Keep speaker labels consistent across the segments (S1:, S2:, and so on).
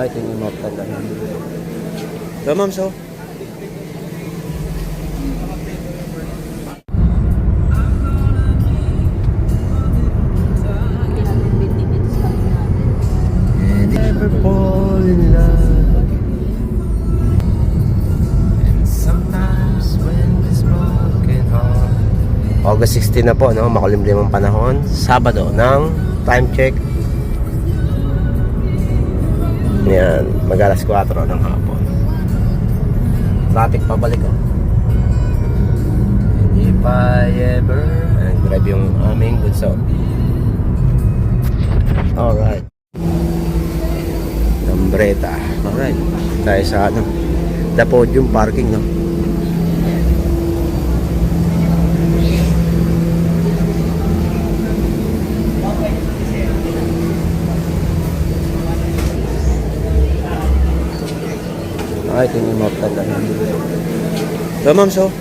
S1: Ay, ito yung map talaga. So, ma'am, so. Never fall in love. And sometimes when this broken heart. August 16 na po, no? Makulimlim ang panahon. Sabado ng time check. Yan, mag-alas 4 ng hapon. Traffic pabalik, oh. If I ever drive yung aming bunso. Alright. Lambreta. Alright. Tayo sa ano, the podium parking, no? Ay, ito yung map talaga. So, ma'am, so.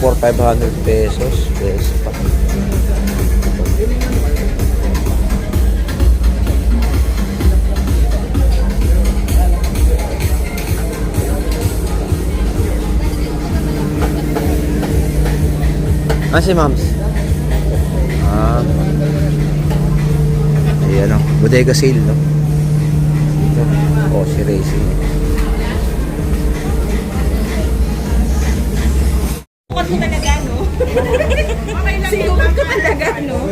S1: For 500 pesos. Yes, pa. Si Mams. Ayan, o. Bodega sale, no? Oh, si Racing.
S2: Talaga, no? Sigurot ko talaga, no?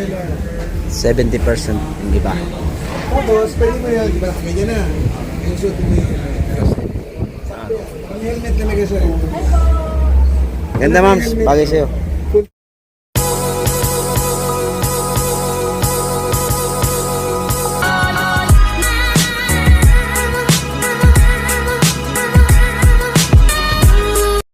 S1: 70%, hindi ba?
S3: Tapos, pwede mo yan, di ba? Kaya na. Yung suit mo yung ang helmet na nag-asal.
S1: Ganda, Mams. Bagay sa'yo.